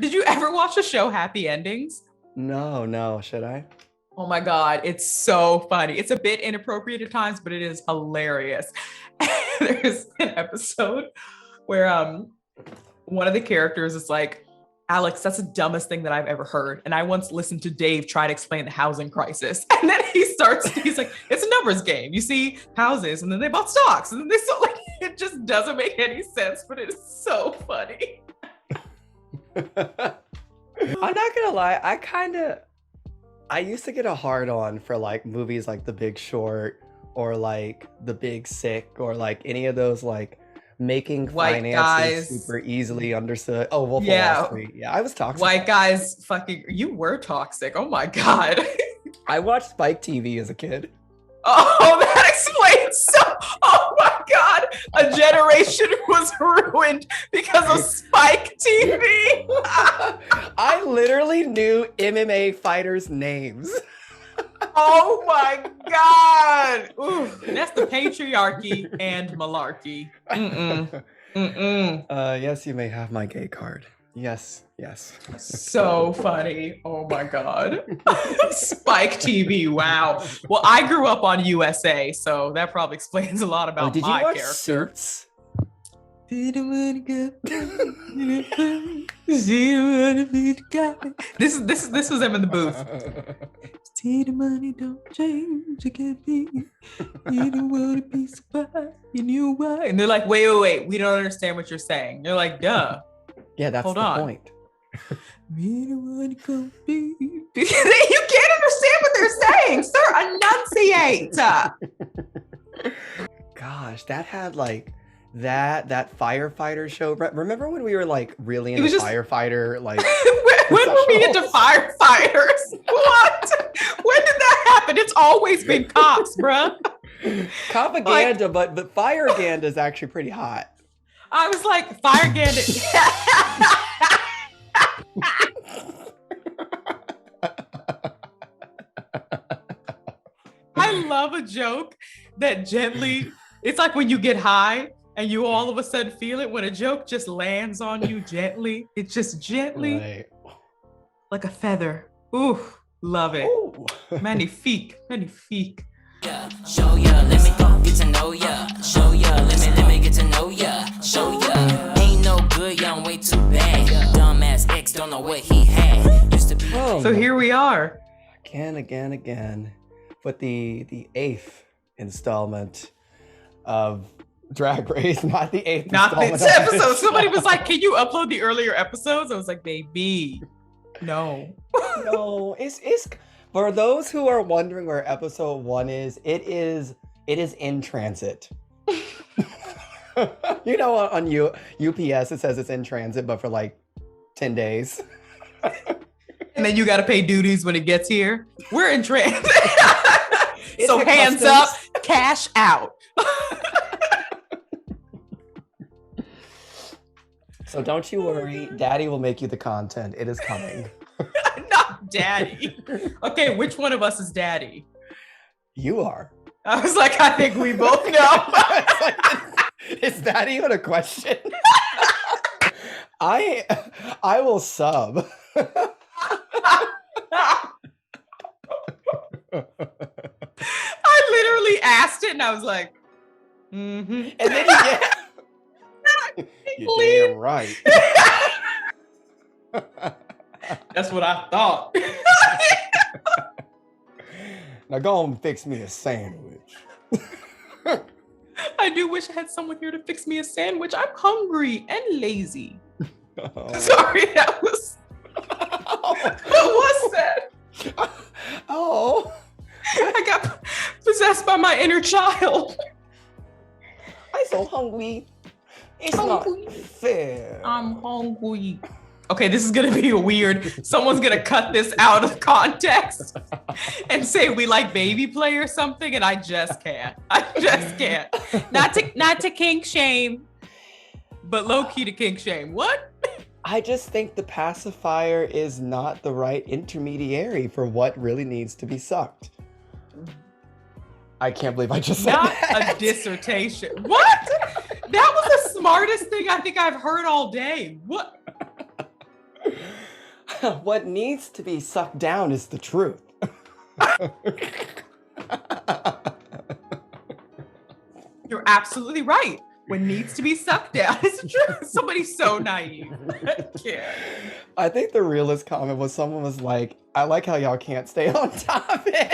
Did you ever watch the show Happy Endings? No. Should I? Oh my God, it's so funny. It's a bit inappropriate at times, but it is hilarious. There's an episode where one of the characters is like, Alex, that's the dumbest thing that I've ever heard. And I once listened to Dave try to explain the housing crisis. And then he's like, it's a numbers game. You see houses and then they bought stocks. And then they sold, like, it just doesn't make any sense, but it is so funny. I'm not gonna lie, I used to get a hard on for like movies like The Big Short or like The Big Sick or like any of those like making White finances guys. super easily understood. Oh, Wolf of Wall Street. Yeah, I was toxic. White guys you were toxic. Oh my God. I watched Spike TV as a kid. Oh, that explains oh my God. A generation was ruined because of Spike TV. I literally knew MMA fighters' names. Oh my God. Ooh, that's the patriarchy and malarkey. Yes, you may have my gay card. Yes. So funny. Oh my God. Spike TV. Wow. Well, I grew up on USA, so that probably explains a lot about did my you watch character. Suits? This was them in the booth. See the money don't change, it can't be. You don't want to be surprised, you knew why. And they're like, wait, we don't understand what you're saying. You're like, duh. Yeah, that's Hold the on. point. You can't understand what they're saying, sir. Enunciate. Gosh, that had like that firefighter show. Remember when we were like really into firefighter? Like, when were we into firefighters? What? When did that happen? It's always been cops, bruh. Propaganda, but fireganda is actually pretty hot. I was like, fireganda. I love a joke that gently, it's like when you get high and you all of a sudden feel it when a joke just lands on you gently. It's just gently, right. Like a feather. Ooh, love it. Ooh. Magnifique. Yeah, show ya, let me get to know ya. Show ya, let me get to know ya. Show ya, ain't no good, young way too bad. Dumbass ex don't know what he had. Used to be. So here we are. Again. But the 8th installment of Drag Race, not the 8th Not installment. this episode. Somebody was like, can you upload the earlier episodes? I was like, baby, no. No, it's for those who are wondering where episode 1 is, it is in transit. You know, on UPS it says it's in transit, but for like 10 days. And then you got to pay duties when it gets here. We're in transit. So the hands customs. up, cash out. So don't you worry, Daddy will make you the content. It is coming. Not daddy. Okay, which one of us is daddy? You are. I was like, I think we both know. Is that even a question? I will sub. I literally asked it and I was like, mm-hmm. And then you're damn right. That's what I thought. Now go on and fix me a sandwich. I do wish I had someone here to fix me a sandwich. I'm hungry and lazy. Oh. Sorry, that was... What was that? Oh. I got possessed by my inner child. I'm so hungry. It's Hungry. not fair. I'm hungry. Okay, this is gonna be weird. Someone's gonna cut this out of context and say we like baby play or something, and I just can't. Not to kink shame, but low key to kink shame. What? I just think the pacifier is not the right intermediary for what really needs to be sucked. I can't believe I just said Not that. a dissertation. What? That was the smartest thing I think I've heard all day. What? What needs to be sucked down is the truth. You're absolutely right. What needs to be sucked down is the truth. Somebody's so naive. I can't. I think the realest comment was someone was like, I like how y'all can't stay on topic.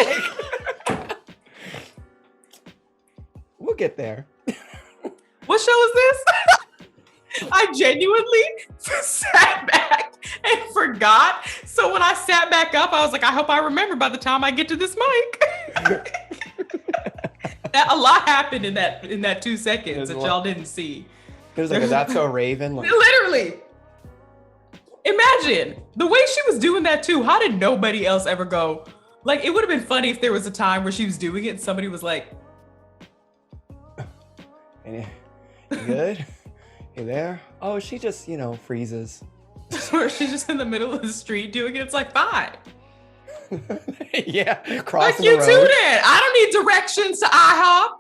We'll get there. What show is this? I genuinely sat back and forgot. So when I sat back up, I was like, I hope I remember by the time I get to this mic. A lot happened in that 2 seconds that y'all didn't see. It was like, that's so Raven. Like, literally. Imagine the way she was doing that too. How did nobody else ever go? Like, it would have been funny if there was a time where she was doing it and somebody was like, you good? You there? Oh, she just, freezes. or she's just in the middle of the street doing it. It's like, fine. Yeah, Like, crossing you the road. too then. I don't need directions to IHOP.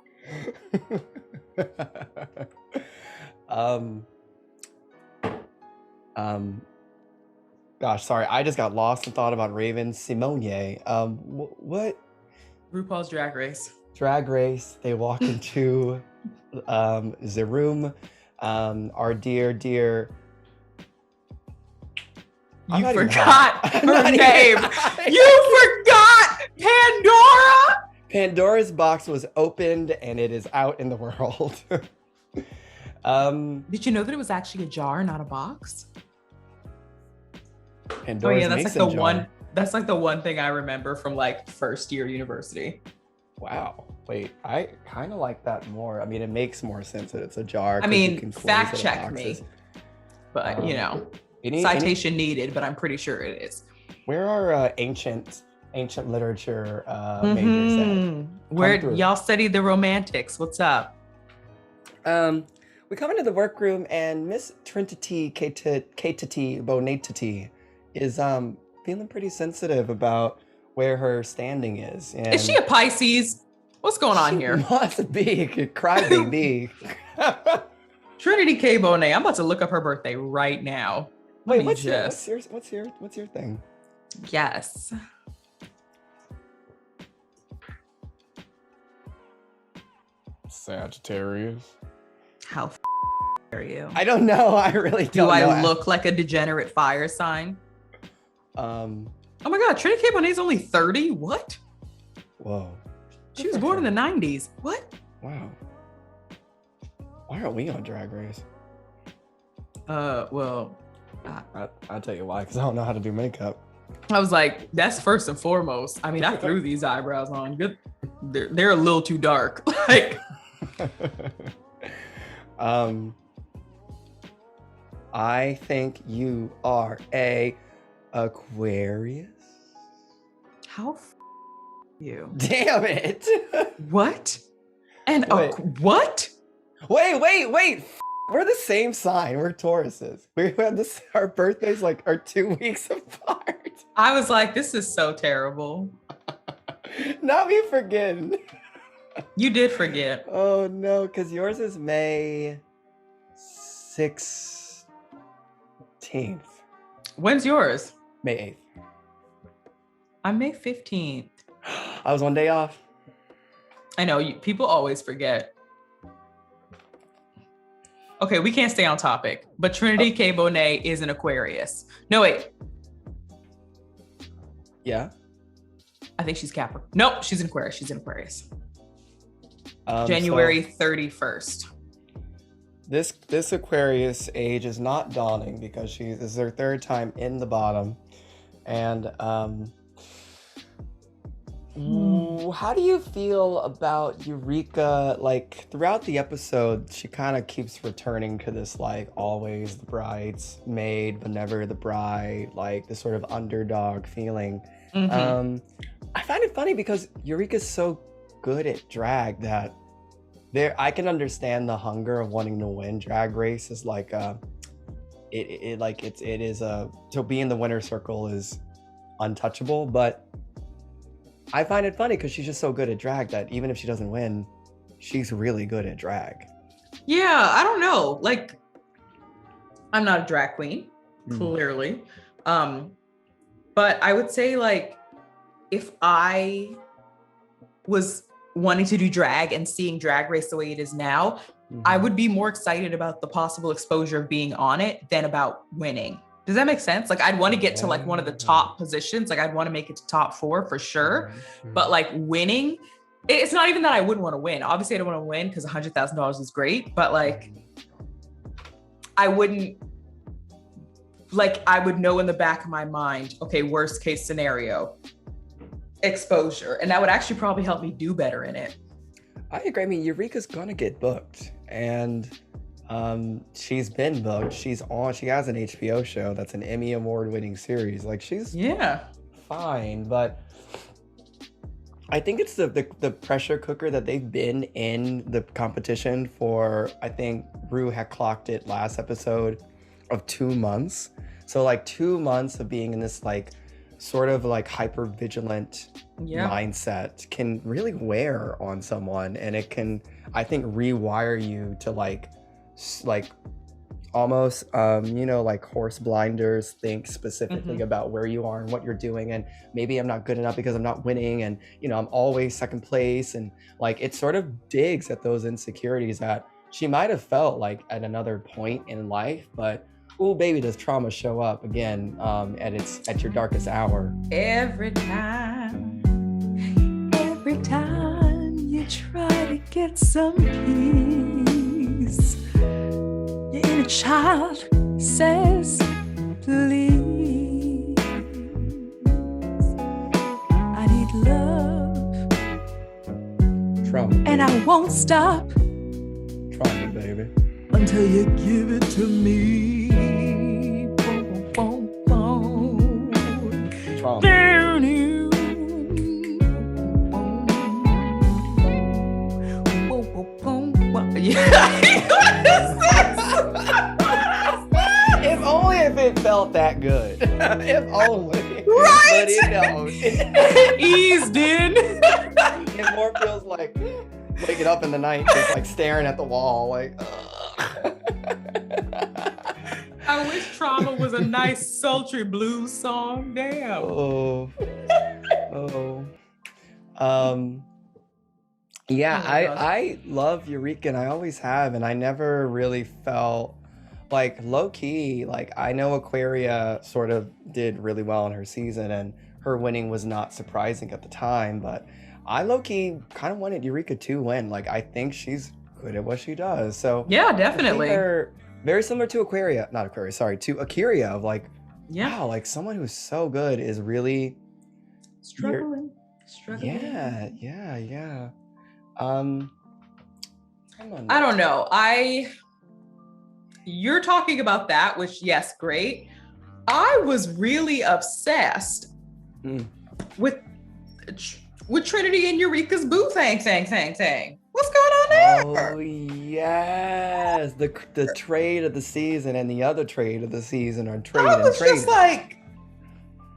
Gosh, sorry. I just got lost and thought about Raven Simone. What? RuPaul's Drag Race. Drag Race. They walk into the room. Our dear. You forgot her name. You forgot Pandora. Pandora's box was opened and it is out in the world. Did you know that it was actually a jar, not a box? Pandora's that's mason like the jar. one. That's like the one thing I remember from like first year university. Wow. Wait, I kind of like that more. I mean, it makes more sense that it's a jar. I mean, fact check me. But citation needed, but I'm pretty sure it is. Where are ancient literature majors at? Where y'all study the romantics? What's up? We come into the workroom and Miss Trinity Katiti Bonatiti is feeling pretty sensitive about where her standing is. And is she a Pisces? What's going on here? Must be a crybaby. Trinity K. Bonet. I'm about to look up her birthday right now. Wait, what's your thing? Yes. Sagittarius. How are you? I don't know. I really don't know. Do I look like a degenerate fire sign? Oh my God, Trinity K. Bonet is only 30? What? Whoa. She was born in the 90s. What? Wow. Why aren't we on Drag Race? Well, I'll tell you why, because I don't know how to do makeup. I was like, that's first and foremost. I mean, I threw these eyebrows on. Good. They're a little too dark. Like, I think you are a Aquarius. how you? Damn it. What? And Wait. what? Wait. We're the same sign. We're Tauruses. We have this. Our birthdays are 2 weeks apart. I was like, this is so terrible. Not me forgetting. You did forget. Oh no, because yours is May 16th. When's yours? May 8th. I'm May 15th. I was one day off. I know, people always forget. Okay, we can't stay on topic, but Trinity K. Bonet is an Aquarius. No, wait. Yeah. I think she's Capricorn. Nope, she's an Aquarius. She's an Aquarius. January January 31st. This Aquarius age is not dawning because this is her third time in the bottom. And how do you feel about Eureka? Like throughout the episode, she kind of keeps returning to this always the bridesmaid but never the bride, this sort of underdog feeling. Mm-hmm. I find it funny because Eureka's so good at drag that I can understand the hunger of wanting to win. Drag Race is to be in the winner's circle is untouchable, but I find it funny because she's just so good at drag that even if she doesn't win, she's really good at drag. Yeah, I don't know. I'm not a drag queen, clearly. But I would say like, if I was wanting to do drag and seeing Drag Race the way it is now, I would be more excited about the possible exposure of being on it than about winning. Does that make sense? Like, I'd want to get to like one of the top positions. Like, I'd want to make it to top 4 for sure. But like winning, it's not even that I wouldn't want to win. Obviously, I don't want to win because $100,000 is great. But like, I wouldn't, like, I would know in the back of my mind, okay, worst case scenario, exposure. And that would actually probably help me do better in it. I agree. I mean, Eureka's gonna get booked, and she's been booked. She has an HBO show that's an Emmy award-winning series. Like, she's fine, but I think it's the pressure cooker that they've been in the competition for. I think Rue had clocked it last episode of 2 months. So like 2 months of being in this like sort of like hyper vigilant mindset can really wear on someone, and it can, I think, rewire you to like almost like horse blinders, think specifically about where you are and what you're doing, and maybe I'm not good enough because I'm not winning, and I'm always second place, and like it sort of digs at those insecurities that she might have felt like at another point in life, but ooh, baby, does trauma show up again at your darkest hour. Every time you try to get some peace, your inner child says, please, I need love. Trauma. And I won't stop. Trauma, baby. Until you give it to me. Boom, boom, boom. Trauma. Down you. If only if it felt that good. If only. Right. But it don't. Eased in. It more feels like waking up in the night, just like staring at the wall, like. I wish Trauma was a nice sultry blues song. Damn. Yeah, oh I love Eureka, and I always have, and I never really felt like low key. Like, I know Aquaria sort of did really well in her season, and her winning was not surprising at the time, but I low key kind of wanted Eureka to win. Like, I think she's good at what she does. So yeah, definitely. They're very similar to to Akira, of like, wow, like someone who's so good is really struggling. Yeah. I don't know. You're talking about that, which yes, great. I was really obsessed with Trinity and Eureka's boo thing. What's going on there? Oh yes, the trade of the season and the other trade of the season are trading. I was just like,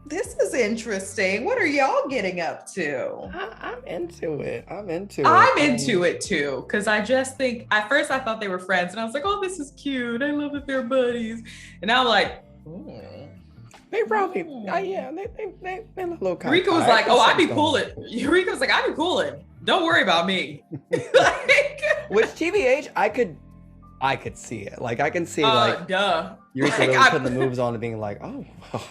this is interesting. What are y'all getting up to? I'm into it. I'm into it too, because I just think, at first I thought they were friends, and I was like, oh, this is cute. I love that they're buddies. And now I'm like, they probably, they a little kind. Eureka was like, I'd be cooling. Eureka was like, I'd be cooling. Don't worry about me. Which TBH, I could see it. Like, I can see duh. Eureka like, really putting the moves on and being like, oh.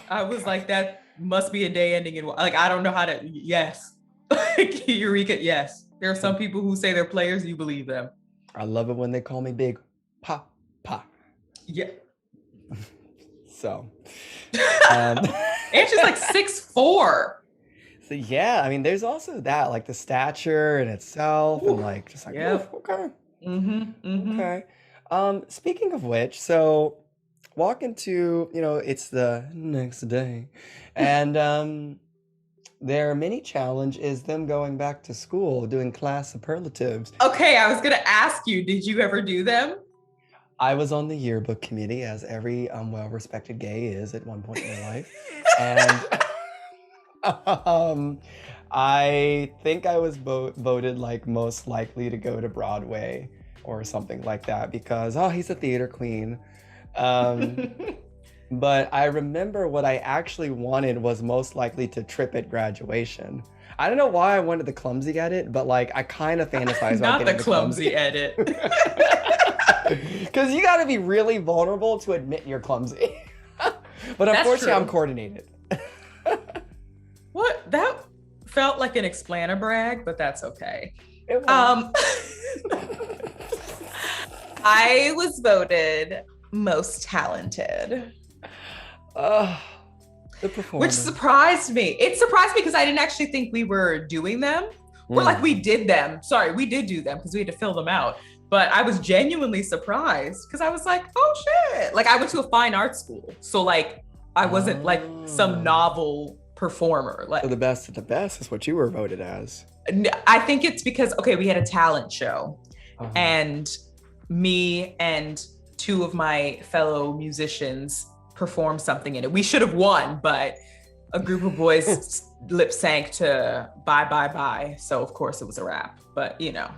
I was like, that must be a day ending in, like, I don't know how to, yes. Like, Eureka, yes. There are some people who say they're players, you believe them. I love it when they call me Big Pa. Yeah. So. And she's like 6'4". So yeah, I mean, there's also that, like the stature in itself, and like just like, okay. Okay. Speaking of which, so walk into, it's the next day, and their mini challenge is them going back to school doing class superlatives. Okay, I was gonna ask you, did you ever do them? I was on the yearbook committee, as every well-respected gay is at one point in their life, and I think I was voted like most likely to go to Broadway or something like that because he's a theater queen. But I remember what I actually wanted was most likely to trip at graduation. I don't know why I wanted the clumsy edit, but like I kind of fantasized about Not getting the clumsy edit. Because you got to be really vulnerable to admit you're clumsy. But unfortunately, I'm coordinated. What? That felt like an explainer brag, but that's okay. I was voted most talented. The performance. Which surprised me. It surprised me because I didn't actually think we were doing them. Well, like we did them. Sorry, we did do them because we had to fill them out. But I was genuinely surprised because I was like, oh shit. Like I went to a fine art school. So like I wasn't like some novel performer. Like So the best of the best is what you were voted as. I think it's because, okay, we had a talent show and me and two of my fellow musicians performed something in it. We should have won, but a group of boys lip sync to Bye Bye Bye. So of course it was a rap, but you know,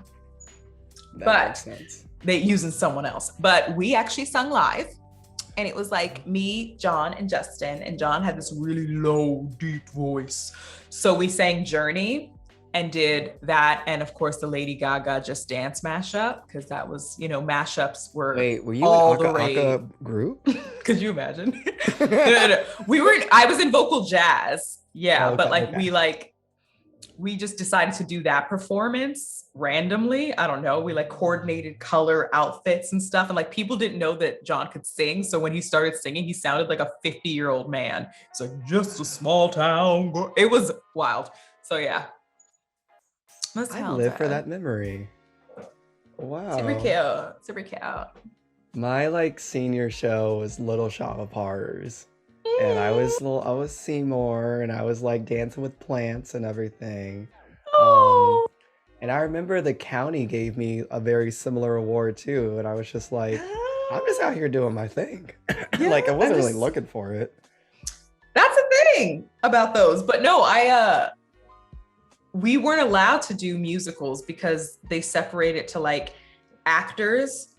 That makes sense. they using someone else. But we actually sung live and it was like me, John, and Justin. And John had this really low, deep voice. So we sang Journey and did that. And of course the Lady Gaga Just Dance mashup, because that was, you know, mashups were Were you all an the aka group? Could you imagine? No. I was in vocal jazz. Yeah. Okay, but like okay. we just decided to do that performance randomly. I don't know. We like coordinated color outfits and stuff. And like people didn't know that John could sing. So when he started singing, he sounded like a 50-year-old man. It's like just a small town. It was wild. So yeah. I live for that memory. Wow. Super cute. Super cute. My like senior show was Little Shop of Horrors. And I was Seymour and I was like dancing with plants and everything. And I remember the county gave me a very similar award too. And I was just like, I'm just out here doing my thing. Yeah, like I wasn't really looking for it. That's the thing about those. But no, we weren't allowed to do musicals because they separate it to like actors,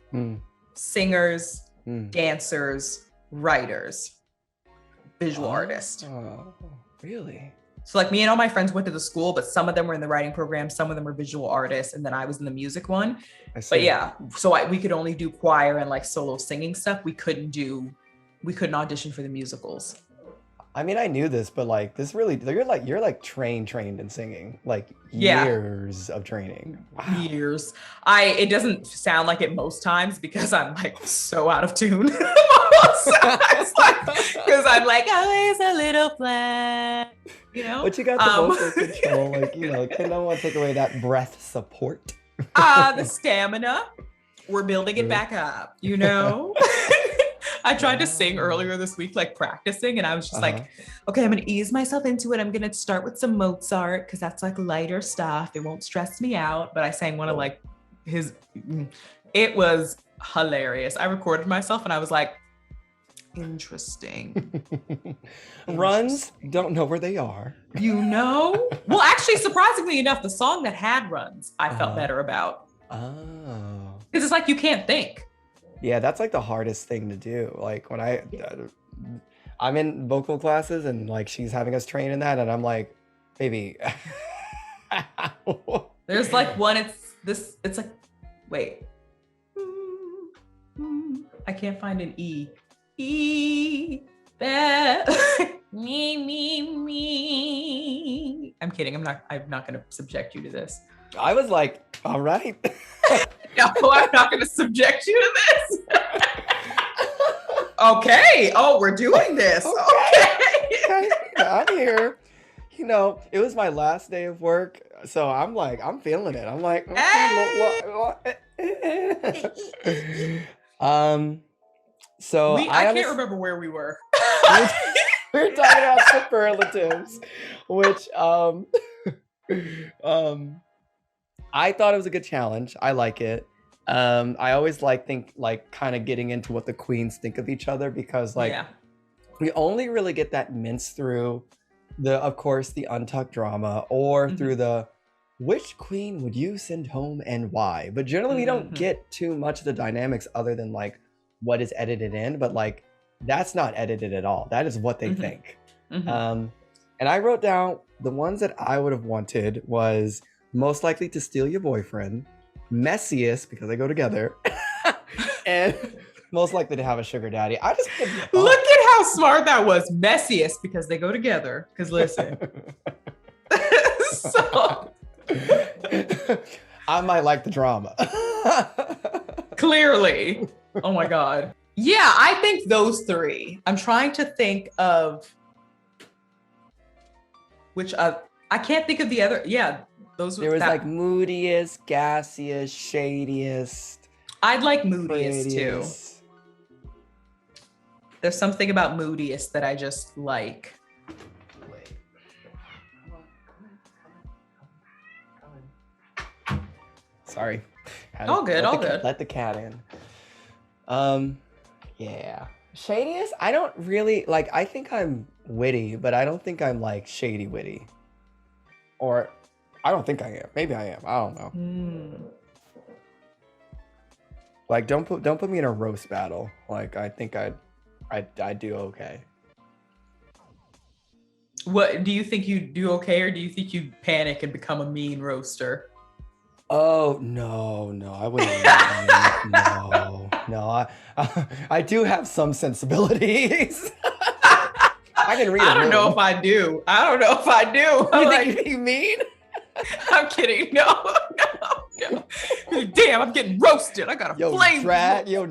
singers, dancers, writers, visual artists. Oh, really? So like me and all my friends went to the school, but some of them were in the writing program, some of them were visual artists, and then I was in the music one. But yeah, so we could only do choir and like solo singing stuff. We couldn't audition for the musicals. I mean, I knew this, but like this really, you're like trained in singing, like years of training. Wow. Years. It doesn't sound like it most times because I'm like so out of tune. Because I'm like always a little flat, you know. But you got the vocal control, like you know, can no one take away that breath support? The stamina. We're building it back up, you know. I tried to sing earlier this week, like practicing, and I was just like, okay, I'm gonna ease myself into it. I'm gonna start with some Mozart because that's like lighter stuff. It won't stress me out. But I sang one of like it was hilarious. I recorded myself and I was like, interesting. Runs, don't know where they are. You know? Well, actually, surprisingly enough, the song that had runs, I felt better about. Oh. Because it's like you can't think. Yeah, that's like the hardest thing to do. Like when I'm in vocal classes and like she's having us train in that and I'm like, baby. There's like one, it's like, wait. I can't find an E. That me. I'm kidding. I'm not gonna subject you to this. I was like, all right. No, I'm not going to subject you to this. Okay. Oh, we're doing this. Okay. I'm here. You know, it was my last day of work, so I'm like, I'm feeling it. I'm like, so I can't remember where we were. We were talking about superlatives, which I thought it was a good challenge. I like it. I always think kind of getting into what the queens think of each other because we only really get that minced through of course, the Untucked drama or through the which queen would you send home and why? But generally we don't get too much of the dynamics other than like what is edited in, but like That's not edited at all. That is what they Mhm. think. Mhm. And I wrote down the ones that I would have wanted was most likely to steal your boyfriend, messiest because they go together, and most likely to have a sugar daddy. I just Look at how smart that was. Messiest because they go together. Because listen. So I might like the drama. clearly. Oh my God. Yeah, I think those three. I'm trying to think of which I can't think of the other. Yeah, those There was that, like moodiest, gassiest, shadiest, I'd like moodiest too. prettiest. There's something about moodiest that I just like. Wait. Sorry. All good, all good. Let the cat in. Yeah. Shadiest? I don't really like. I think I'm witty, but I don't think I'm like shady witty. Or I don't think I am. Maybe I am. I don't know. Mm. Like don't put me in a roast battle. Like I think I'd do okay. What do you think you do okay, or do you think you panic and become a mean roaster? Oh no, I wouldn't. No. I do have some sensibilities. I can read. I don't know if I do. You Like, think you mean? I'm kidding. No. Damn, I'm getting roasted. I got a flame.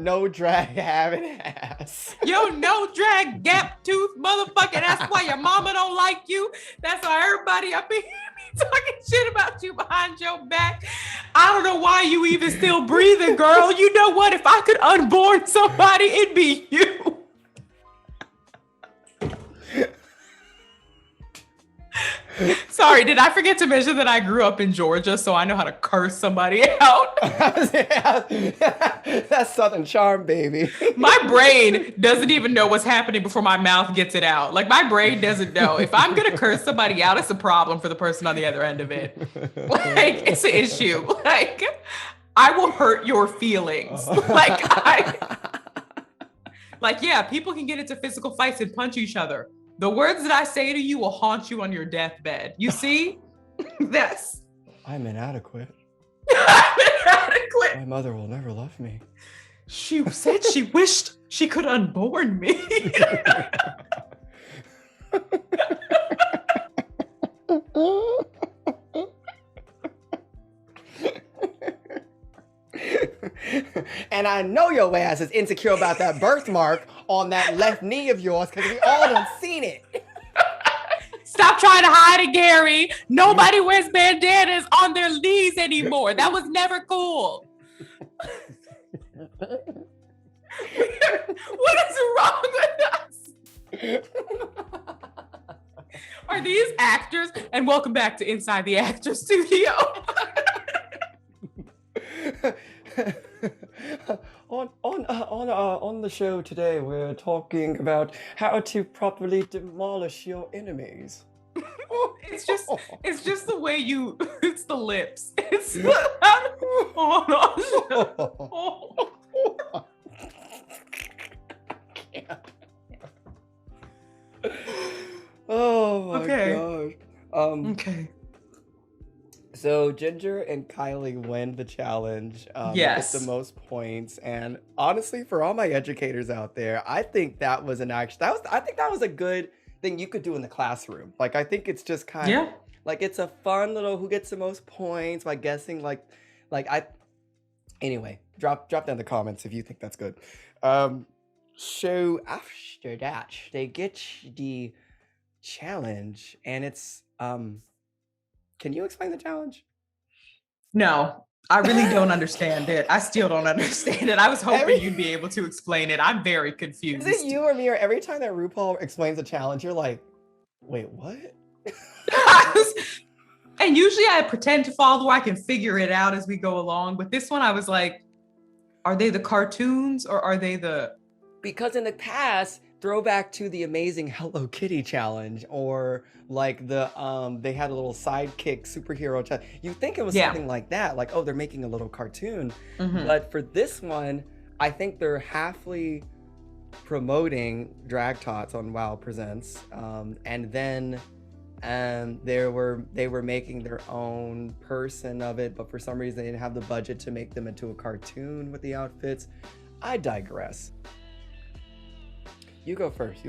No drag having ass. Yo, no drag, gap tooth, motherfucking. That's why your mama don't like you. That's why everybody up here be talking shit about you behind your back. I don't know why you even still breathing, girl. You know what? If I could unborn somebody, it'd be you. Sorry, did I forget to mention that I grew up in Georgia, so I know how to curse somebody out? That's Southern charm, baby. My brain doesn't even know what's happening before my mouth gets it out. Like, my brain doesn't know. If I'm going to curse somebody out, it's a problem for the person on the other end of it. Like, it's an issue. Like, I will hurt your feelings. Like, yeah, people can get into physical fights and punch each other. The words that I say to you will haunt you on your deathbed. You see? That's. I'm inadequate. inadequate. My mother will never love me. She said she wished she could unborn me. And I know your ass is insecure about that birthmark on that left knee of yours because we all done seen it. Stop trying to hide it, Gary. Nobody wears bandanas on their knees anymore. That was never cool. What is wrong with us? Are these actors? And welcome back to Inside the Actor Studio. On the show today, we're talking about how to properly demolish your enemies. It's just the way you. It's the lips. It's. Oh my Okay. gosh. Okay. So Ginger and Kylie win the challenge. Yes. With the most points. And honestly, for all my educators out there, I think that was I think that was a good thing you could do in the classroom. Like, I think it's just kind of like, it's a fun little who gets the most points by guessing anyway, drop down in the comments if you think that's good. So after that, they get the challenge, and it's can you explain the challenge? No, I really don't understand it. I still don't understand it. I was hoping you'd be able to explain it. I'm very confused. Is it you or me, or every time that RuPaul explains a challenge, you're like, wait, what? And usually I pretend to follow. I can figure it out as we go along. But this one, I was like, are they the cartoons or are they the... Because in the past, throwback to the amazing Hello Kitty challenge, or like the they had a little sidekick superhero challenge. You think it was something like that, like, oh, they're making a little cartoon. Mm-hmm. But for this one, I think they're halfly promoting Drag Tots on Wow Presents, and then they were making their own person of it, but for some reason they didn't have the budget to make them into a cartoon with the outfits. I digress. You go first.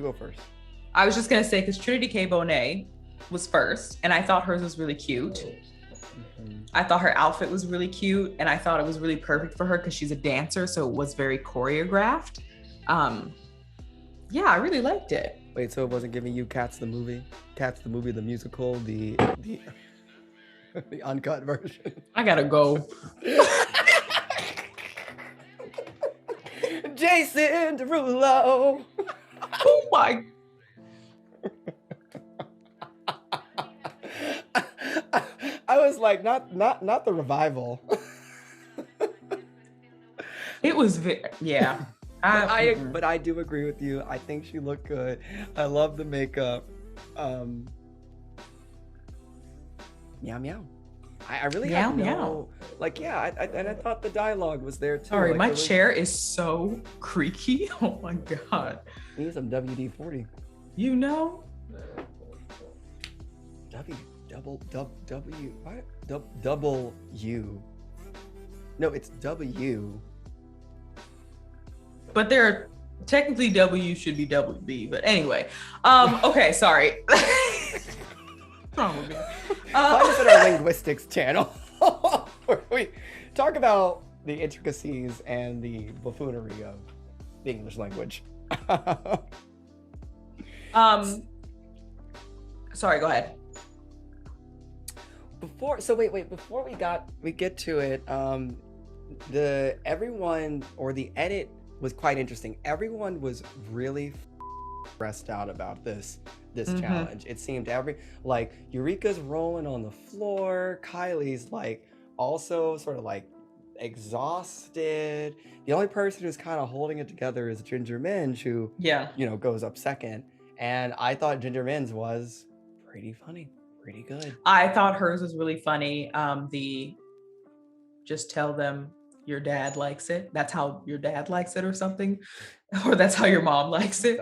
I was just gonna say, because Trinity K. Bonet was first, and I thought hers was really cute. Mm-hmm. I thought her outfit was really cute, and I thought it was really perfect for her because she's a dancer, so it was very choreographed. Yeah, I really liked it. Wait, so it wasn't giving you Cats the movie, the musical, the the uncut version? I gotta go. Jason Derulo. Oh my. I was like, not the revival. It was yeah. But I do agree with you. I think she looked good. I love the makeup. Meow meow. I really have no, like, yeah, and I thought the dialogue was there too. Sorry, like, my chair is so creaky. Oh my God. Need some WD-40. You know? Double U. No, it's W. But there technically W should be WB, but anyway. Okay, sorry. What's wrong with me? Find us at our linguistics channel where we talk about the intricacies and the buffoonery of the English language. Sorry, go ahead. Before we get to it, the edit was quite interesting. Everyone was really stressed out about this challenge. It seemed Eureka's rolling on the floor, Kylie's like also sort of like exhausted. The only person who's kind of holding it together is Ginger Minj, who goes up second. And I thought Ginger Minj was pretty funny, pretty good. I thought hers was really funny. The just tell them your dad likes it. That's how your dad likes it or something. Or that's how your mom likes it.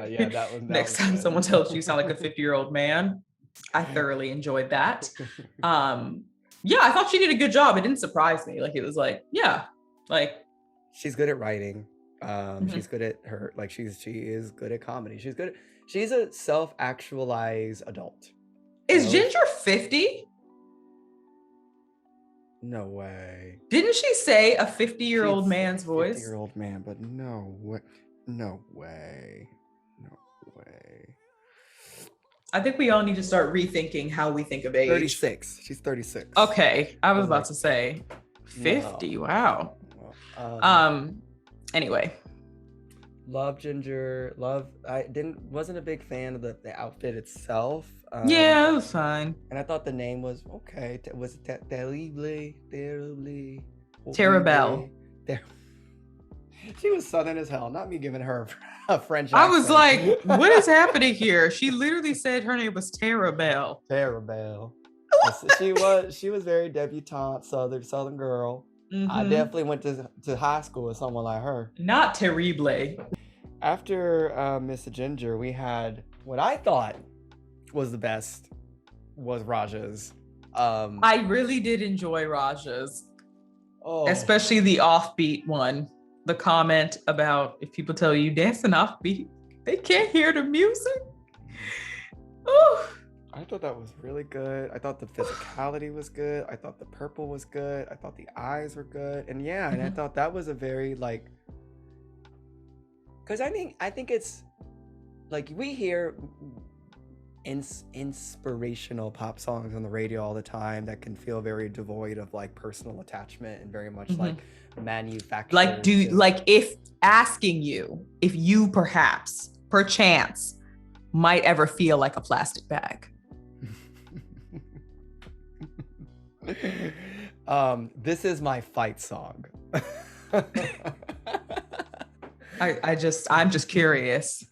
Next time someone tells you sound like a 50-year-old man. I thoroughly enjoyed that. Yeah, I thought she did a good job. It didn't surprise me. Like, it was like, yeah, like. She's good at writing. She's good at she is good at comedy. She's a self-actualized adult. Is Ginger 50? No way. Didn't she say a 50-year-old man's voice? 50-year-old man, but no way. No way. I think we all need to start rethinking how we think of age. 36. She's 36. Okay. I was about to say 50. No. Wow. Anyway. Love Ginger. Wasn't a big fan of the outfit itself. Yeah, it was fine. And I thought the name was okay. Was it Terrible. She was Southern as hell. Not me giving her a French accent. I was like, what is happening here? She literally said her name was Terrible. Terrible. She was very debutante, Southern girl. Mm-hmm. I definitely went to high school with someone like her. Not terrible. After Miss Ginger, we had what I thought was the best was Rajah's. I really did enjoy Rajah's. Especially the offbeat one. The comment about if people tell you dancing offbeat, they can't hear the music. Oh. I thought that was really good. I thought the physicality was good. I thought the purple was good. I thought the eyes were good. And yeah, and I thought that was a very because I think it's like we hear inspirational pop songs on the radio all the time that can feel very devoid of personal attachment and very much manufactured. If asking you if you perchance might ever feel like a plastic bag. This is my fight song. I'm just curious.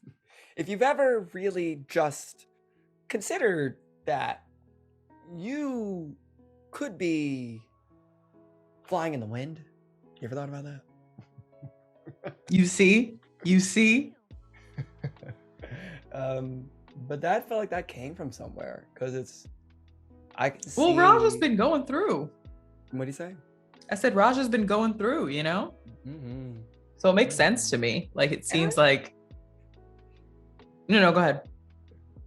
If you've ever really just considered that you could be flying in the wind, you ever thought about that? You see? But that felt like that came from somewhere because I can see. Well, Rajah's been going through. What do you say? I said Rajah's been going through, you know? Mm-hmm. So it makes sense to me. Like, it seems like... No, go ahead.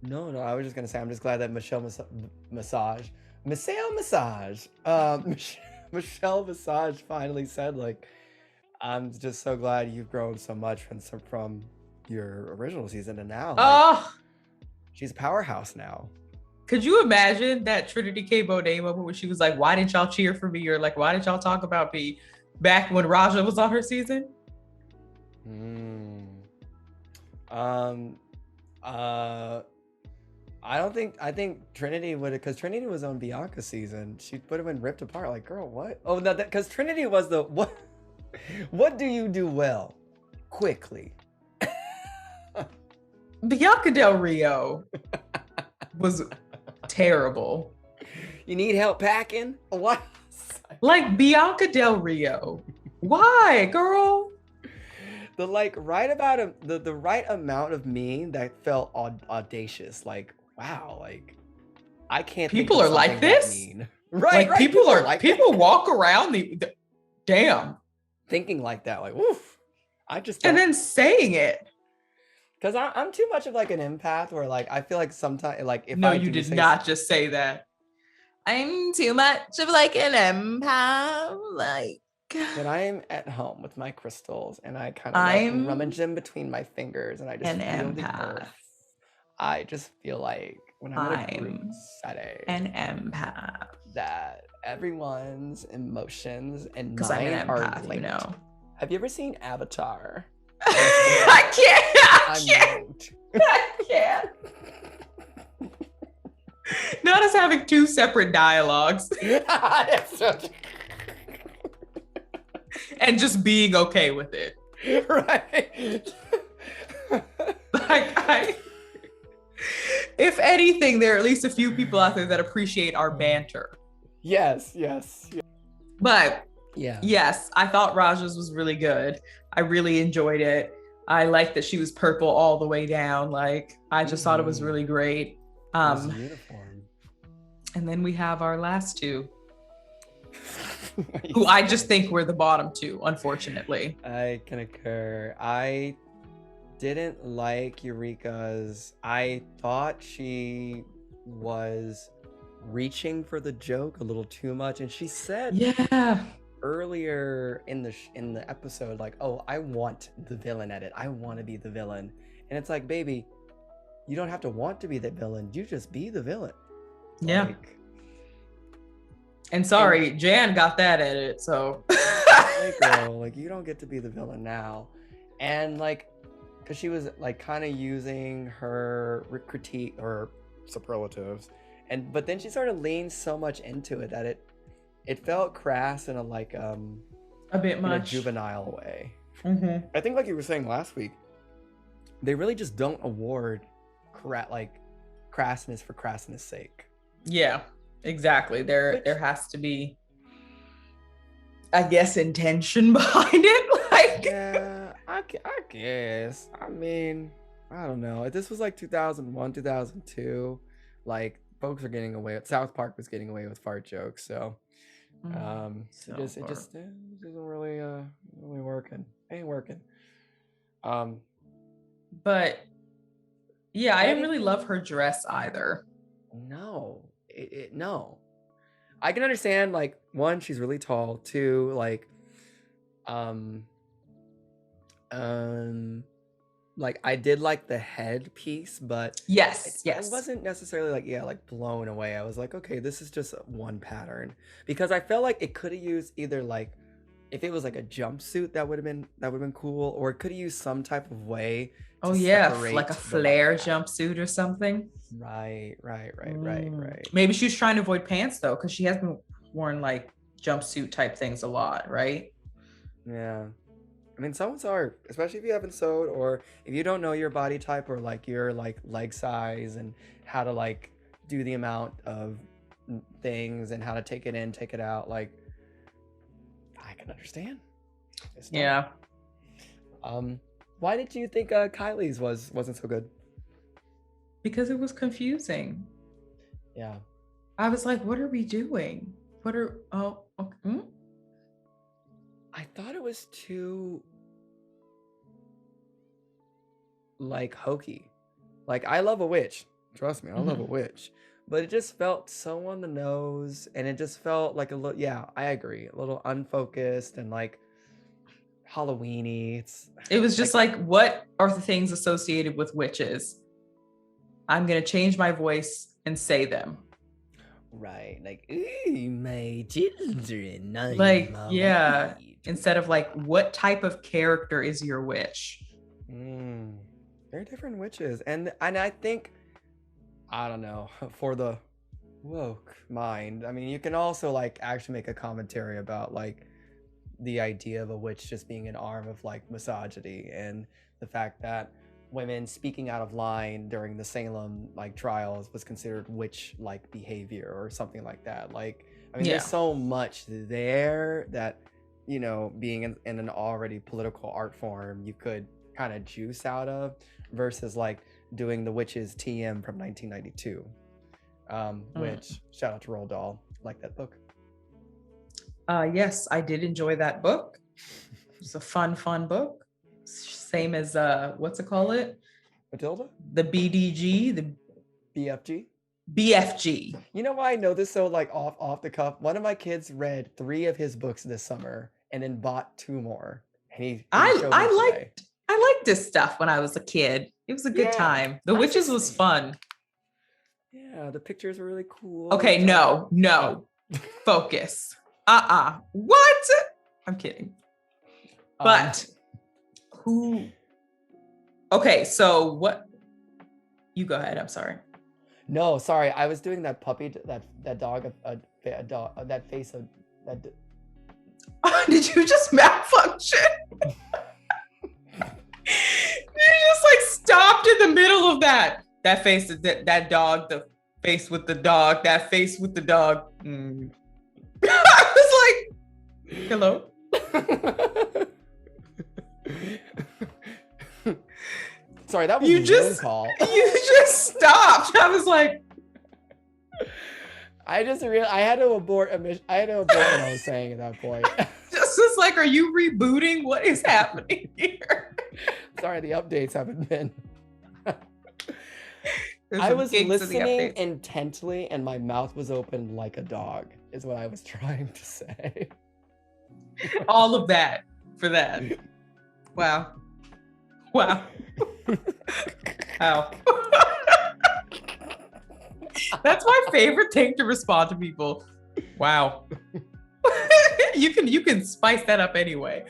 No, I was just going to say, I'm just glad that Michelle Visage finally said, like, I'm just so glad you've grown so much from your original season to now. Like, she's a powerhouse now. Could you imagine that Trinity K. Bonet moment where she was like, why didn't y'all cheer for me? Or like, why did y'all talk about me back when Rajah was on her season? I think Trinity would have, because Trinity was on Bianca's season. She would have been ripped apart. Like, girl, what? Oh, no, because Trinity was the, what do you do well? Quickly. Bianca Del Rio was terrible. You need help packing? What? Like, Bianca Del Rio. Why, girl? The like right about the right amount of mean that felt audacious. Like, wow, like I can't. People are like this, mean. Right? Like, people are like people walk around the damn thinking like that. Like, woof. I just and then saying it. Because I'm too much of like an empath, where like I feel like sometimes like if no, I you did not just say that. I'm too much of like an empath, like. When I'm at home with my crystals and I kind of like rummage them between my fingers and I just feel the earth, I just feel like when I'm in a group setting, an empath, that everyone's emotions and mine I'm an empath, are linked. You know. Have you ever seen Avatar? I can't. Not us having two separate dialogues. And just being okay with it. Right. Like, if anything, there are at least a few people out there that appreciate our banter. Yes. But yeah. Yes, I thought Rajah's was really good. I really enjoyed it. I liked that she was purple all the way down. Like, I just thought it was really great. It was uniform. And then we have our last two. Who I just think were the bottom two, unfortunately. I can concur. I didn't like Eureka's. I thought she was reaching for the joke a little too much, and she said earlier in the episode, like, "Oh, I want the villain at it. I want to be the villain." And it's like, baby, you don't have to want to be the villain. You just be the villain. Yeah. Like, and sorry, Jan got that edit, so. Hey girl, like, you don't get to be the villain now. And like, because she was like kind of using her critique or superlatives, but then she sort of leaned so much into it that it felt crass in a like a bit much, in a juvenile way. Mm-hmm. I think, like you were saying last week, they really just don't award crassness for crassness sake. Yeah. Exactly. There has to be, I guess, intention behind it. Like, yeah, I guess. I mean, I don't know. This was like 2001, 2002. Like, folks are getting away. South Park was getting away with fart jokes, so it just isn't really working. Ain't working. But yeah, I didn't really love her dress either. No. No, I can understand, like, one, she's really tall. Two, like I did like the headpiece, but yes, I wasn't necessarily like blown away. I was like, okay, this is just one pattern, because I felt like it could have used either, like, if it was like a jumpsuit, that would have been cool, or it could have used some type of way. Oh yeah, like a flare jumpsuit or something. Right. Maybe she was trying to avoid pants though, because she has been worn like jumpsuit type things a lot, right? Yeah. I mean, someone's art, especially if you haven't sewed, or if you don't know your body type or like your like leg size and how to like do the amount of things and how to take it in, take it out. Like, I can understand. Yeah. Why did you think Kylie's wasn't so good? because it was confusing. Yeah. I was like, what are we doing? Okay. I thought it was too like hokey. Like, I love a witch. Trust me, I love a witch. But it just felt so on the nose, and it just felt like a little, yeah, I agree, a little unfocused and like Halloween-y. It was just like, what are the things associated with witches? I'm gonna change my voice and say them. Right, like, ooh, my children. Like, yeah. Instead of like, what type of character is your witch? They're different witches, and I think, I don't know, for the woke mind, I mean, you can also like actually make a commentary about like the idea of a witch just being an arm of like misogyny, and the fact that women speaking out of line during the Salem like trials was considered witch like behavior or something like that. Like, I mean, there's so much there that, you know, being in an already political art form, you could kind of juice out of, versus like doing the witches TM from 1992, which shout out to Roald Dahl, like that book. Yes, I did enjoy that book. It's a fun book. Same as what's it call it? Matilda? The BDG, the BFG? BFG. You know why I know this so like off the cuff? One of my kids read 3 of his books this summer and then bought 2 more. And I liked this stuff when I was a kid. It was a good time. The Witches was fun. Yeah, the pictures were really cool. Okay, no. Focus. What? I'm kidding. But who? Okay, so what? You go ahead. I'm sorry. No, sorry. I was doing that puppy, that dog, that face of that. Did you just malfunction? You just like stopped in the middle of that. That face, that dog, the face with the dog, that face with the dog. I was like, hello? Sorry, that was you just call. You just stopped. I was like, I had to abort what I was saying at that point. Just like, are you rebooting? What is happening here? Sorry, the updates haven't been. I was listening intently and my mouth was open like a dog, is what I was trying to say. All of that for that. Wow. Wow. That's my favorite thing to respond to people. Wow. You can spice that up anyway.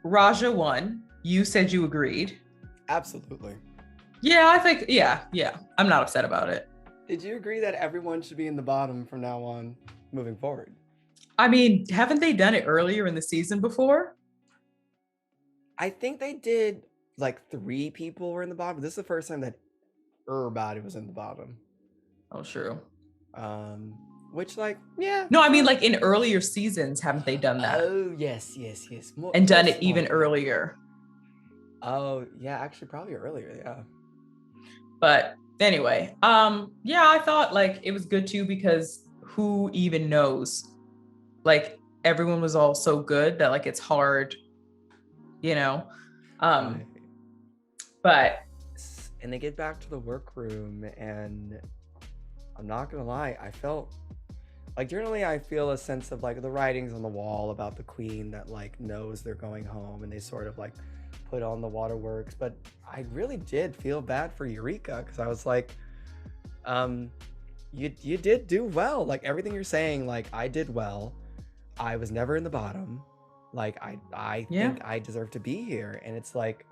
Rajah won. You said you agreed. Absolutely. Yeah, I think, yeah. I'm not upset about it. Did you agree that everyone should be in the bottom from now on, moving forward? I mean, haven't they done it earlier in the season before? I think they did, like 3 people were in the bottom. This is the first time that everybody was in the bottom. Oh, true. Which, like, yeah. No, I mean, like in earlier seasons, haven't they done that? Oh, yes. And done it even earlier. Oh, yeah, actually probably earlier, yeah. But anyway, yeah, I thought like it was good too, because who even knows? Like everyone was all so good that like it's hard, you know. But and they get back to the workroom, and I'm not gonna lie, I felt like generally I feel a sense of like the writings on the wall about the queen that like knows they're going home, and they sort of like put on the waterworks. But I really did feel bad for Eureka, because I was like, you did do well. Like everything you're saying, like I did well. I was never in the bottom. Like I think I deserve to be here. And it's like,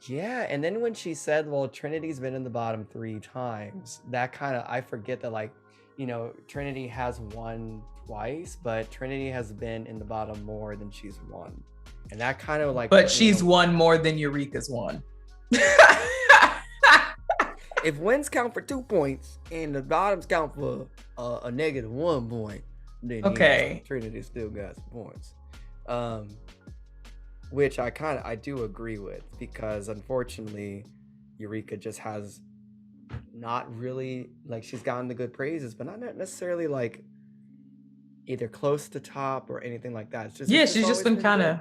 yeah. And then when she said, well, Trinity's been in the bottom 3 times, that kind of, I forget that, like, you know, Trinity has won twice, but Trinity has been in the bottom more than she's won. And that kind of like, but she's won more than Eureka's won. If wins count for 2 points and the bottoms count for a negative 1 point, then okay, Trinity still got some points. Which I do agree with, because unfortunately Eureka just has not really like she's gotten the good praises, but not necessarily like either close to top or anything like that. It's Yeah, just she's just always been been kind good. of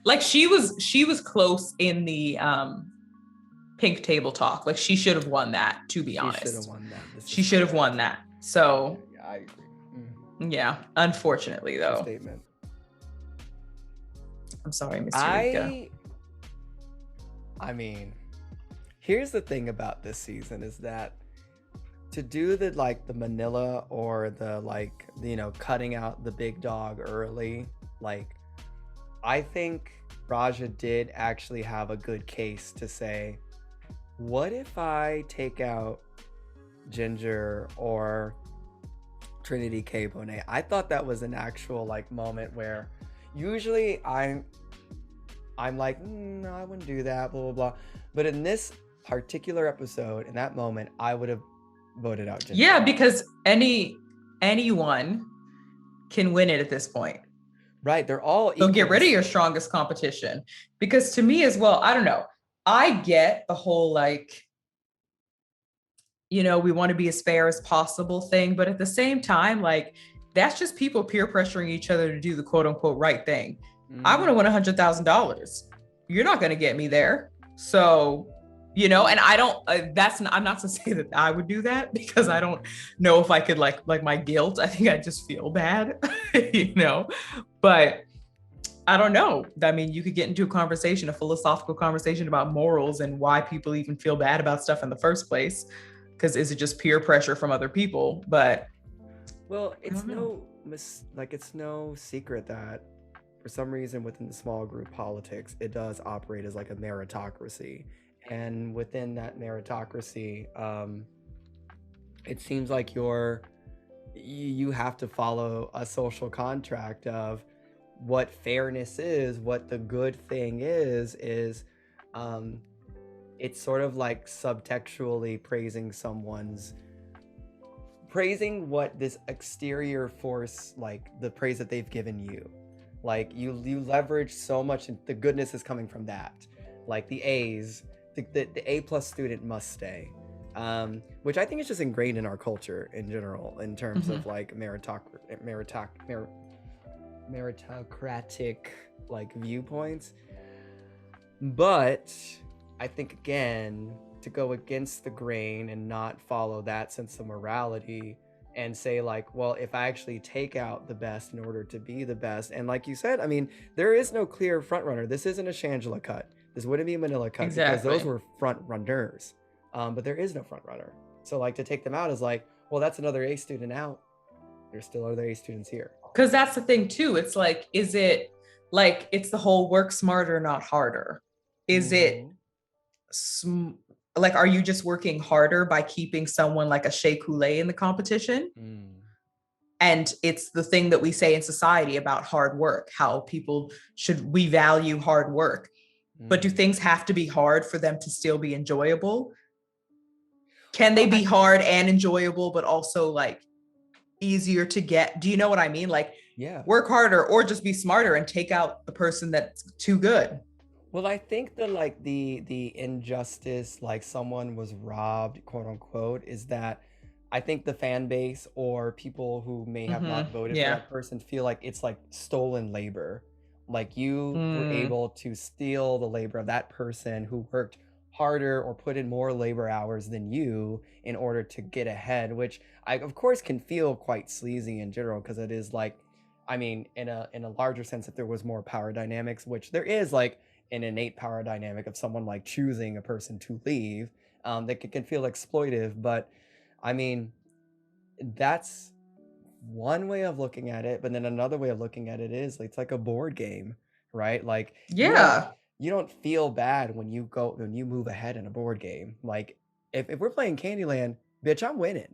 like she was close in the Pink Table Talk. Like she should have won that, to be She should have honest. won that. She should have won that. So Yeah, I agree. yeah, unfortunately True though. statement. I'm sorry, Miss Eureka. I mean, here's the thing about this season is that to do the like the Manila or the like, you know, cutting out the big dog early, like I think Rajah did actually have a good case to say, what if I take out Ginger or Trinity K. Bonet? I thought that was an actual like moment where usually I'm like, no, I wouldn't do that, blah, blah, blah. But in this particular episode, in that moment, I would have voted out Ginger. Yeah, because anyone can win it at this point. Right, they're all equals. So get rid of your strongest competition. Because to me as well, I don't know. I get the whole like, you know, we want to be as fair as possible thing. But at the same time, like, that's just people peer pressuring each other to do the quote unquote right thing. I want to win $100,000. You're not going to get me there. So, you know, and I don't, I'm not to say that I would do that because I don't know if I could like my guilt. I think I just feel bad, you know, but I don't know. I mean, you could get into a philosophical conversation about morals and why people even feel bad about stuff in the first place. Because is it just peer pressure from other people? But well, it's no secret that for some reason within the small group politics, it does operate as like a meritocracy. And within that meritocracy, it seems like you have to follow a social contract of what fairness is, what the good thing is it's sort of like subtextually praising what this exterior force, like the praise that they've given you. Like you leverage so much, and the goodness is coming from that. Like the A's, the A+ student must stay, which I think is just ingrained in our culture in general in terms of like meritocratic like viewpoints. But I think again, to go against the grain and not follow that sense of morality and say like, well, if I actually take out the best in order to be the best, and like you said, I mean, there is no clear front runner. This isn't a Shangela cut. This wouldn't be a Manila cut because those were front runners. But there is no front runner. So like to take them out is like, well, that's another A student out. There's still other A students here. Because that's the thing too. It's like, is it like, it's the whole work smarter, not harder. Is it like, are you just working harder by keeping someone like a Shea Coulee in the competition? And it's the thing that we say in society about hard work, how we value hard work. But do things have to be hard for them to still be enjoyable? Can they be hard and enjoyable, but also like easier to get? Do you know what I mean? Like, work harder or just be smarter and take out the person that's too good. Well, I think that like the injustice, like someone was robbed, quote unquote, is that I think the fan base or people who may have not voted for that person feel like it's like stolen labor. Like you were able to steal the labor of that person who worked harder or put in more labor hours than you in order to get ahead, which I of course can feel quite sleazy in general, because it is like, I mean, in a larger sense, if there was more power dynamics, which there is like an innate power dynamic of someone like choosing a person to leave, that can feel exploitive. But I mean, that's one way of looking at it, but then another way of looking at it is it's like a board game, right? Like you don't feel bad when you move ahead in a board game. Like if we're playing Candyland, bitch, I'm winning.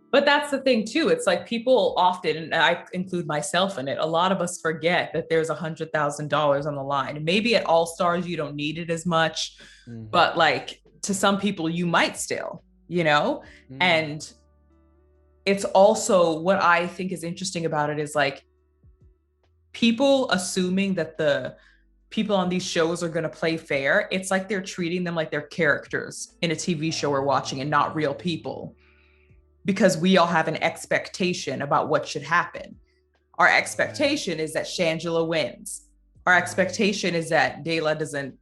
But that's the thing too. It's like people often, and I include myself in it, a lot of us forget that there's $100,000 on the line. Maybe at All Stars you don't need it as much, but like to some people you might still, you know? And it's also, what I think is interesting about it is like people assuming that the people on these shows are going to play fair, it's like they're treating them like they're characters in a TV show we're watching and not real people, because we all have an expectation about what should happen. Our expectation is that Shangela wins. Our expectation is that Dayla doesn't,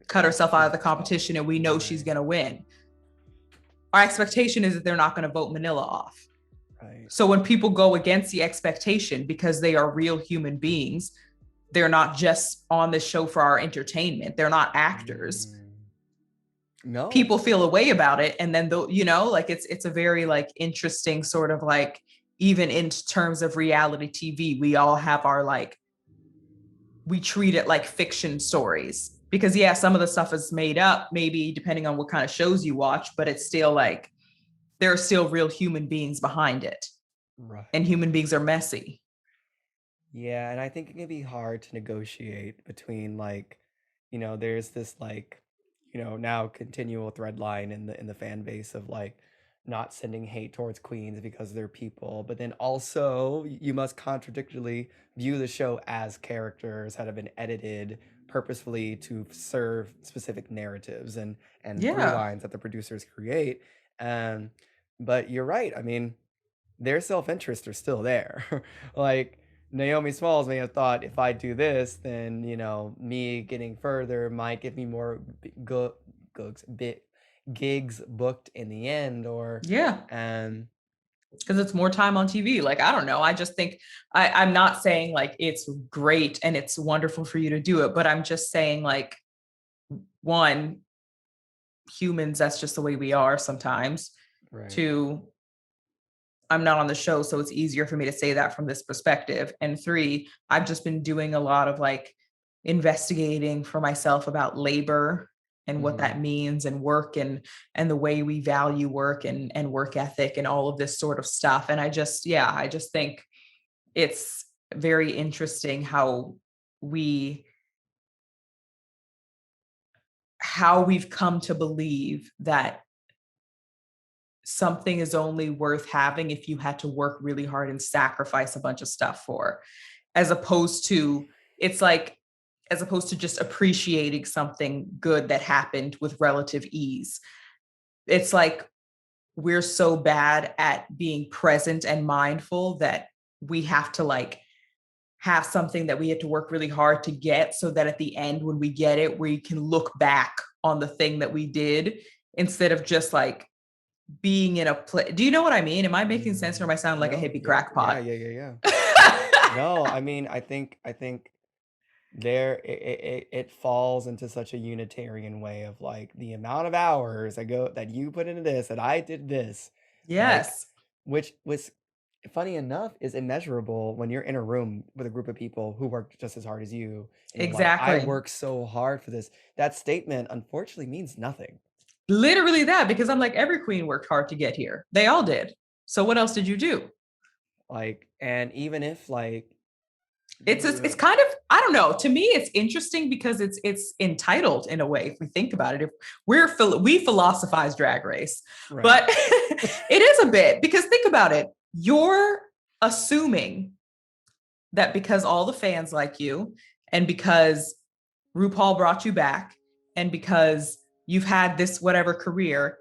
cut herself out of the competition and we know she's going to win. Our expectation is that they're not going to vote Manila off. Right. So when people go against the expectation because they are real human beings, they're not just on the show for our entertainment. They're not actors. No. People feel a way about it. And then, it's a very like interesting sort of like, even in terms of reality TV, we all have our like, we treat it like fiction stories because some of the stuff is made up, maybe depending on what kind of shows you watch, but it's still like, there are still real human beings behind it. Right. And human beings are messy. Yeah, and I think it can be hard to negotiate between like, there's this like, now continual thread line in the fan base of like not sending hate towards queens because they're people, but then also you must contradictorily view the show as characters that have been edited purposefully to serve specific narratives and through lines that the producers create. But you're right. I mean, their self-interests are still there. Like Naomi Smalls may have thought, if I do this, then me getting further might give me more gigs booked in the end, or because it's more time on TV. Like, I don't know. I just think I'm not saying like it's great and it's wonderful for you to do it, but I'm just saying like, one, humans, that's just the way we are sometimes. right. Two, I'm not on the show, so it's easier for me to say that from this perspective. And three, I've just been doing a lot of like investigating for myself about labor and what that means, and work and the way we value work and work ethic and all of this sort of stuff. And I just think it's very interesting how we've come to believe that something is only worth having if you had to work really hard and sacrifice a bunch of stuff for, as opposed to just appreciating something good that happened with relative ease. It's like we're so bad at being present and mindful that we have to like have something that we had to work really hard to get, so that at the end, when we get it, we can look back on the thing that we did instead of just like being in a place. Do you know what I mean? Am I making sense, or am I sounding like a hippie crackpot? Yeah. No, I mean, I think there it falls into such a unitarian way of like the amount of hours that you put into this, that I did this. Yes. Which was funny enough is immeasurable when you're in a room with a group of people who worked just as hard as you. And you're like, Exactly. I worked so hard for this. That statement unfortunately means nothing. Literally that, because I'm like, every queen worked hard to get here. They all did. So what else did you do? Like, and even if like it's kind of, I don't know, to me it's interesting because it's entitled in a way, if we think about it. If we philosophize Drag Race, right. But it is a bit, because think about it, you're assuming that because all the fans like you, and because RuPaul brought you back, and because you've had this whatever career,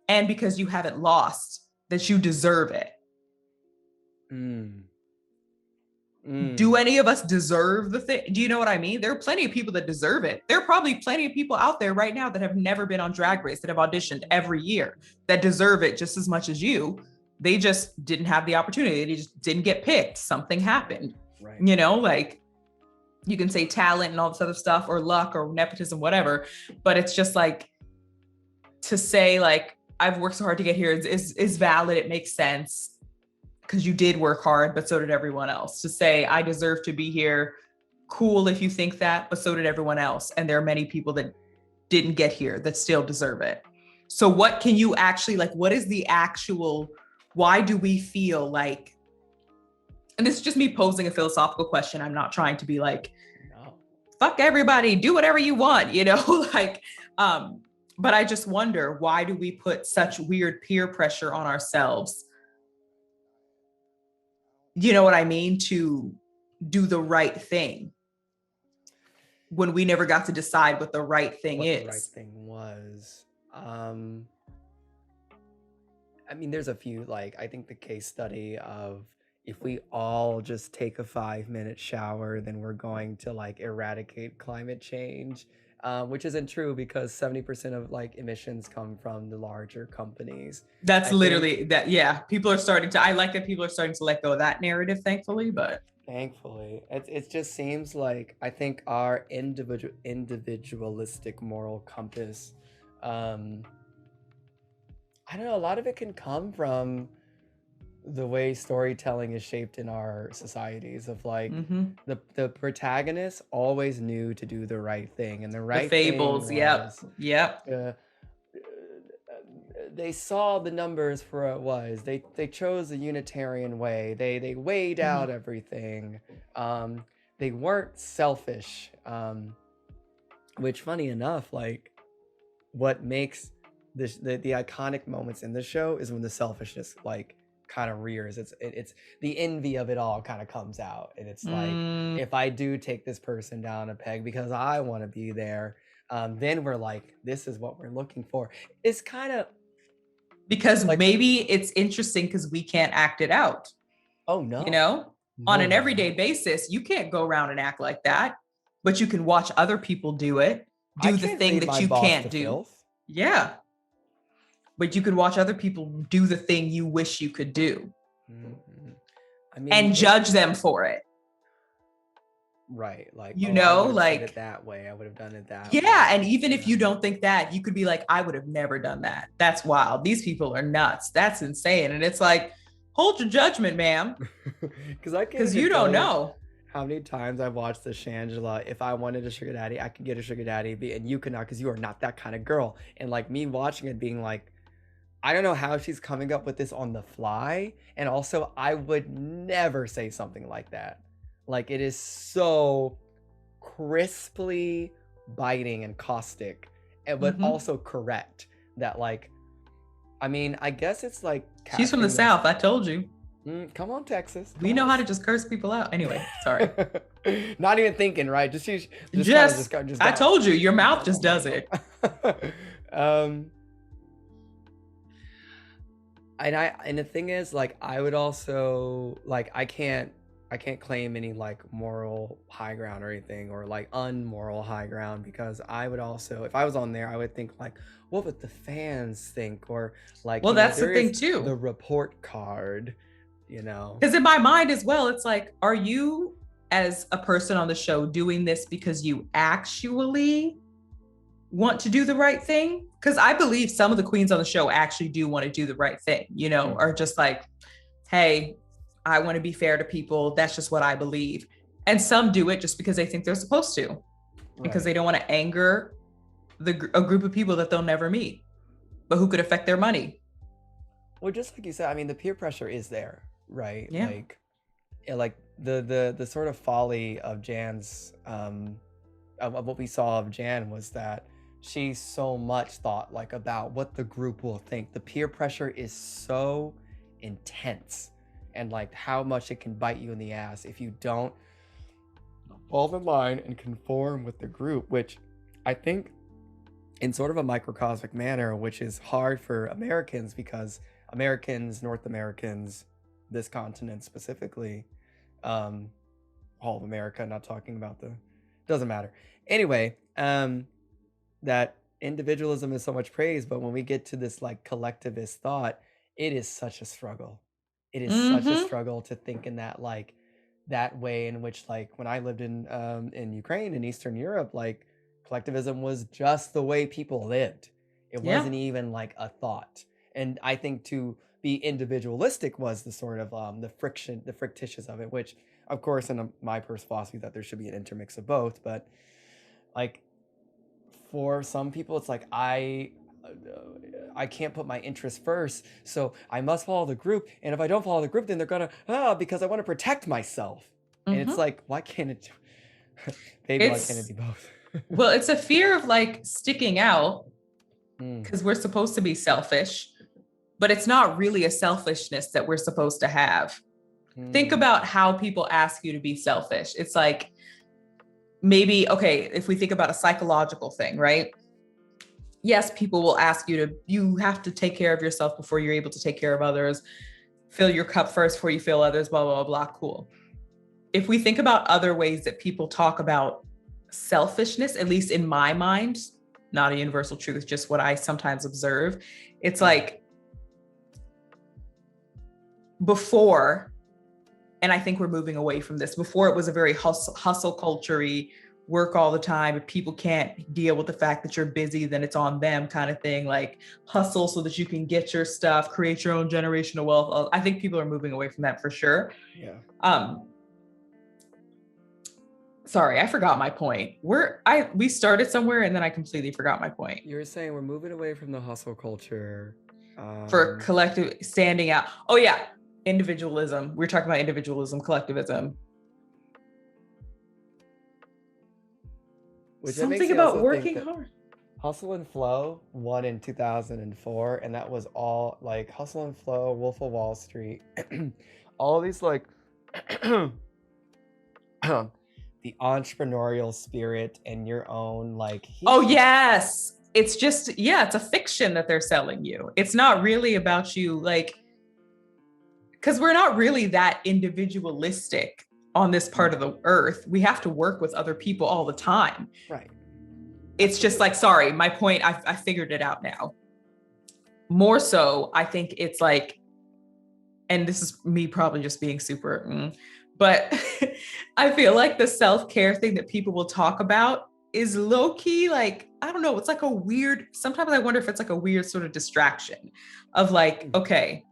and because you haven't lost, that you deserve it. Do any of us deserve the thing? Do you know what I mean? There are plenty of people that deserve it. There are probably plenty of people out there right now that have never been on Drag Race, that have auditioned every year, that deserve it just as much as you. They just didn't have the opportunity. They just didn't get picked. Something happened. Right. Like you can say talent and all this other stuff, or luck or nepotism, whatever. But it's just like, to say like, I've worked so hard to get here is valid. It makes sense because you did work hard, but so did everyone else. To say I deserve to be here, cool if you think that, but so did everyone else. And there are many people that didn't get here that still deserve it. So what can you actually, like, what is the actual, why do we feel like, and this is just me posing a philosophical question. I'm not trying to be like, no, fuck everybody, do whatever you want, but I just wonder, why do we put such weird peer pressure on ourselves? You know what I mean? To do the right thing. when we never got to decide what the right thing what is. the right thing was. I mean, there's a few, like, I think the case study of if we all just take a 5-minute shower, then we're going to like eradicate climate change, which isn't true because 70% of like emissions come from the larger companies. That's I think, literally that. Yeah. People are starting to, I like that people are starting to let go of that narrative, thankfully, but thankfully, it just seems like I think our individualistic moral compass, I don't know, a lot of it can come from the way storytelling is shaped in our societies of like the protagonist always knew to do the right thing, and the the right fables. thing Yep. was Yep. they saw the numbers for what it was. They chose the Unitarian way. They weighed out everything. They weren't selfish. Which, funny enough, like what makes this the iconic moments in the show is when the selfishness like kind of rears. It's the envy of it all kind of comes out, and it's like, if I do take this person down a peg because I want to be there, then we're like, this is what we're looking for. It's kind of Because like, maybe it's interesting because we can't act it out. oh no, You know, on an no. everyday basis, you can't go around and act like that, but you can watch other people do it, I do the can't thing lead that my you boss can't to do. filth. Yeah. But you can watch other people do the thing you wish you could do I mean, and judge them for it. Right. Like, You oh, I know, would have like, said it that way. I would have done it that way. yeah. And even if you don't think that, you could be like, I would have never done that. That's wild. These people are nuts. That's insane. And it's like, hold your judgment, ma'am. Because you don't know how many times I've watched the Shangela. If I wanted a sugar daddy, I could get a sugar daddy, and you could not, because you are not that kind of girl. And like me watching it being like, I don't know how she's coming up with this on the fly. And also, I would never say something like that. Like, it is so crisply biting and caustic, but also correct that, like, I mean, I guess it's like she's from the South. I told you. Come on, Texas. We know how to just curse people out. Anyway, sorry. Not even thinking, right? Just I told you, your mouth just does it. And the thing is, like, I would also like, I can't claim any like moral high ground or anything, or like unmoral high ground, because I would also, if I was on there, I would think like, what would the fans think? Or like, well, that's the thing too. The report card, you know. Because in my mind as well, it's like, are you as a person on the show doing this because you actually want to do the right thing? Because I believe some of the queens on the show actually do want to do the right thing, you know, are just like, hey, I want to be fair to people. That's just what I believe. And some do it just because they think they're supposed to, because they don't want to anger a group of people that they'll never meet, but who could affect their money. Well, just like you said, I mean, the peer pressure is there, right? Yeah. Like the sort of folly of Jan's, of what we saw of Jan was that she so much thought like about what the group will think. The peer pressure is so intense, and like how much it can bite you in the ass if you don't fall in line and conform with the group, which I think in sort of a microcosmic manner, which is hard for Americans, because Americans, North Americans, this continent specifically, all of America, not talking about doesn't matter. Anyway, that individualism is so much praised, but when we get to this like collectivist thought, it is such a struggle. It is such a struggle to think in that like that way, in which like when I lived in Ukraine and Eastern Europe, like collectivism was just the way people lived. It wasn't even like a thought. And I think to be individualistic was the sort of the frictitious of it, which of course in my personal philosophy that there should be an intermix of both. But like for some people, it's like I can't put my interests first, so I must follow the group. And if I don't follow the group, then they're gonna because I want to protect myself. And it's like, why can't it? Baby, why can't it be both? Well, it's a fear of like sticking out, because we're supposed to be selfish, but it's not really a selfishness that we're supposed to have. Think about how people ask you to be selfish. It's like, maybe, okay, if we think about a psychological thing, right? Yes, people will ask you have to take care of yourself before you're able to take care of others. Fill your cup first before you fill others, blah, blah, blah, cool. If we think about other ways that people talk about selfishness, at least in my mind, not a universal truth, just what I sometimes observe, it's like before, and I think we're moving away from this, before it was a very hustle culture-y, work all the time. If people can't deal with the fact that you're busy, then it's on them kind of thing, like hustle so that you can get your stuff, create your own generational wealth. I think people are moving away from that for sure. Yeah. Sorry, I forgot my point. We started somewhere and then I completely forgot my point. You were saying we're moving away from the hustle culture. For collective standing out. Oh yeah, individualism. We're talking about individualism, collectivism. Which something about working hard. Hustle and Flow won in 2004, and that was all like Hustle and Flow, Wolf of Wall Street, all these like the entrepreneurial spirit and your own like. Oh yes, it's just it's a fiction that they're selling you. It's not really about you, like, because we're not really that individualistic on this part of the earth. We have to work with other people all the time. Right. It's just like, sorry, my point, I figured it out now. More so, I think it's like, and this is me probably just being super, but I feel like the self-care thing that people will talk about is low-key, like, I don't know, it's like a weird, sometimes I wonder if it's like a weird sort of distraction of like, okay,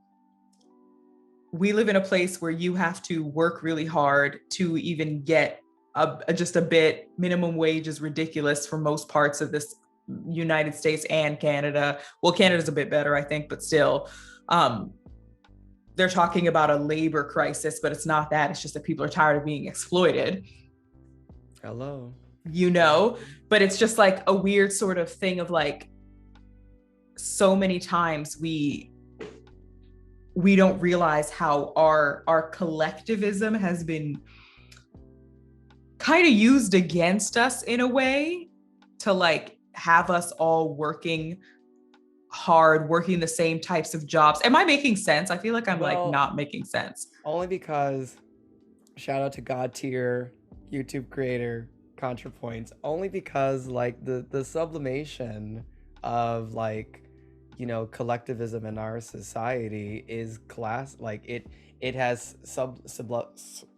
we live in a place where you have to work really hard to even get just a bit. Minimum wage is ridiculous for most parts of this United States and Canada. Well, Canada's a bit better, I think, but still, they're talking about a labor crisis, but it's not that. It's just that people are tired of being exploited. Hello. But it's just like a weird sort of thing of like, so many times we don't realize how our collectivism has been kind of used against us in a way to like have us all working hard, working the same types of jobs. Am I making sense? I feel like I'm like not making sense. Only because, shout out to God tier, YouTube creator, ContraPoints, only because like the sublimation of like, you know, collectivism in our society is class, like it has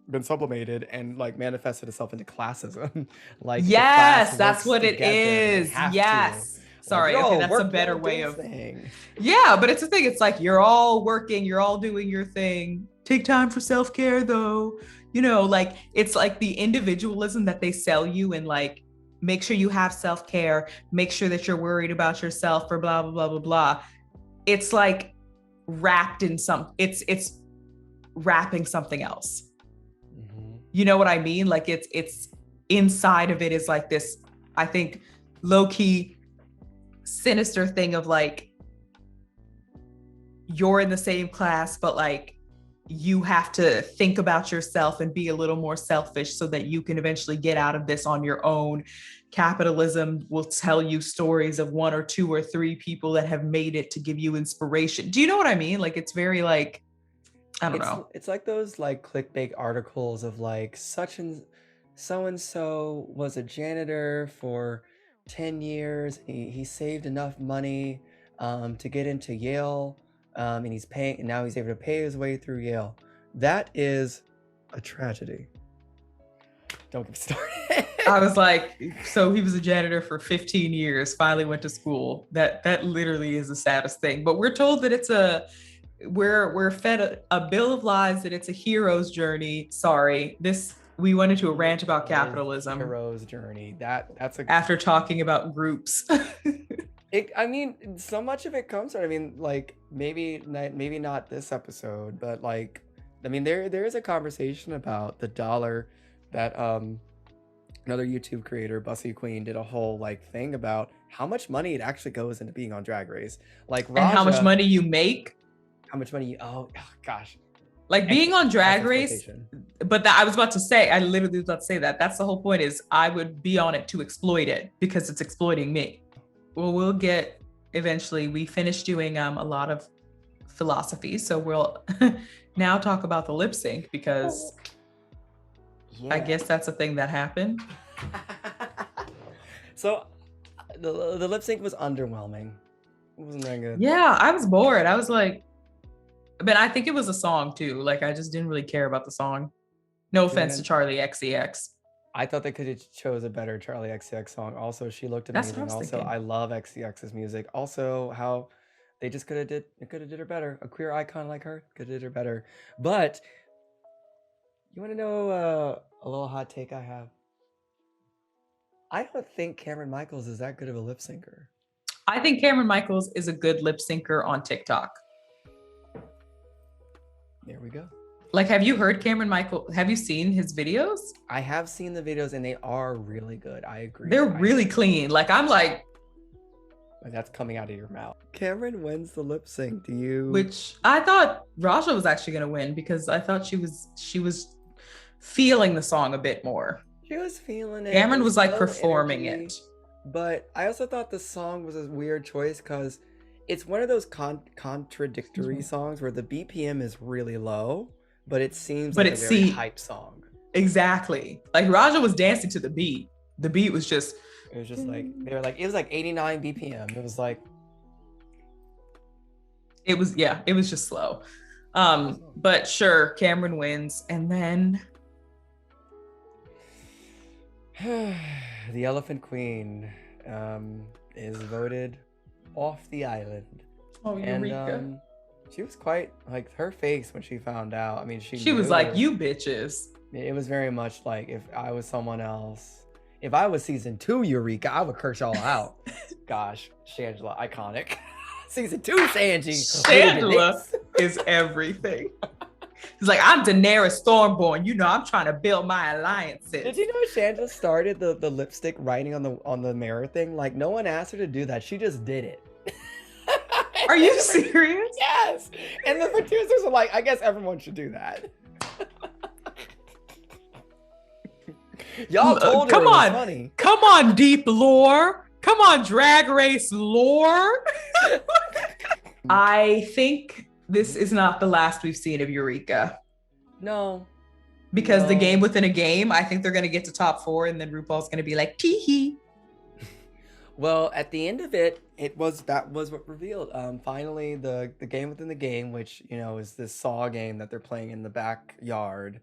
been sublimated and like manifested itself into classism. Like, yes, that's what it is. Yes. Sorry, okay, that's a better way of thing. Yeah, but it's a thing. It's like you're all working, you're all doing your thing. Take time for self-care though. You know, like it's like the individualism that they sell you, and like make sure you have self-care, make sure that you're worried about yourself for blah blah blah blah blah. It's like wrapped in it's wrapping something else. Mm-hmm. You know what I mean? Like it's inside of it is like this, I think, low-key sinister thing of like, you're in the same class, but like you have to think about yourself and be a little more selfish so that you can eventually get out of this on your own. Capitalism will tell you stories of 1 or 2 or 3 people that have made it to give you inspiration. Do you know what I mean? Like it's very like, I don't know. It's like those like clickbait articles of like so and so was a janitor for 10 years. He saved enough money to get into Yale, and now he's able to pay his way through Yale. That is a tragedy. Don't get me started. I was like, so he was a janitor for 15 years, finally went to school. That literally is the saddest thing. But we're told that we're fed a bill of lies, that it's a hero's journey. Sorry, we went into a rant about capitalism. Hero's journey. That's after talking about groups. I mean, so much of it comes from, I mean, like maybe not this episode, but like, I mean, there is a conversation about the dollar that another YouTube creator, Bussy Queen, did a whole like thing about how much money it actually goes into being on Drag Race. Like Rajah, and how much money you make. How much money oh gosh. Like being on Drag Race, exploitation. but I was about to say, I literally was about to say that. That's the whole point is I would be on it to exploit it because it's exploiting me. Well, we'll get, eventually, we finished doing a lot of philosophy. So we'll now talk about the lip sync because I guess that's a thing that happened. So the lip sync was underwhelming. It wasn't that good. Yeah, I was bored. I was like, but I think it was a song too. Like I just didn't really care about the song. No offense to Charlie XCX. I thought they could have chose a better Charlie XCX song. Also, she looked That's amazing. what I was Also, thinking. I love XCX's music. Also, how they just could have did her better. A queer icon like her could have did her better. But you want to know a little hot take I have? I don't think Cameron Michaels is that good of a lip syncer. I think Cameron Michaels is a good lip syncer on TikTok. There we go. Like, have you heard Cameron Michael? Have you seen his videos? I have seen the videos and they are really good. I agree. They're really clean. Like, I'm like, that's coming out of your mouth. Cameron wins the lip sync. Do you? which I thought Rajah was actually gonna win because I thought she was feeling the song a bit more. She was feeling it. Cameron was like low performing energy. it. But I also thought the song was a weird choice because it's one of those contradictory songs where the BPM is really low, but it seems like a very hype song. Exactly. Like Rajah was dancing to the beat. The beat was just. It was just like it was like 89 BPM. It was like. It was just slow. But sure, Cameron wins, and then. The Elephant Queen is voted off the island. Oh, Eureka. And she was quite like her face when she found out. I mean, she was like, "You bitches." It was very much like if I was someone else. If I was season 2 Eureka, I would curse y'all out. Gosh, Shangela, iconic. Season 2 Shanji. Shangela is everything. He's like, I'm Daenerys Stormborn. You know, I'm trying to build my alliances. Did you know Shangela started the lipstick writing on the mirror thing? Like, no one asked her to do that. She just did it. Are you serious? Yes. And the producers were like, I guess everyone should do that. Y'all told her it was funny. Come on, deep lore. Come on, Drag Race lore. I think this is not the last we've seen of Eureka. No. Because the game within a game, I think they're going to get to top 4 and then RuPaul's going to be like, tee-hee. Well, at the end of it, that was what revealed. Finally, the game within the game, which, you know, is this Saw game that they're playing in the backyard,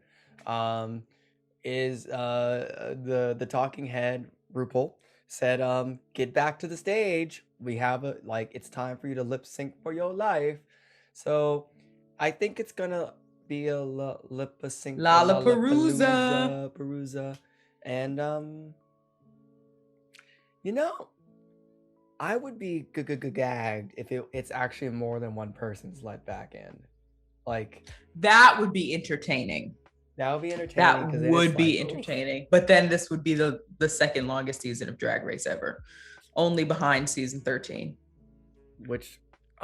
is the talking head, RuPaul, said, get back to the stage. We have it's time for you to lip sync for your life. So I think it's gonna be a lip sync. Lollapalooza. And you know, I would be gagged if it's actually more than one person's let back in. Like that would be entertaining. That would be entertaining. That would be entertaining. But then this would be the second longest season of Drag Race ever, only behind season 13, which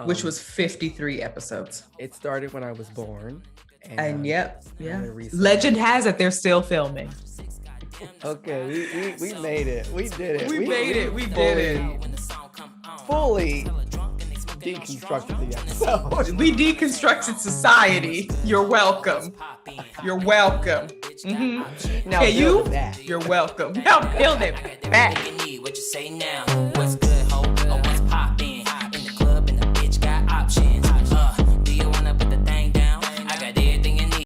was 53 episodes. It started when I was born. And legend has it they're still filming. Okay, we made it. We did it. We did it. Fully deconstructed the episode. We deconstructed society. You're welcome. You're welcome. Mm-hmm. Now, you're welcome. Now build it back. What you say now?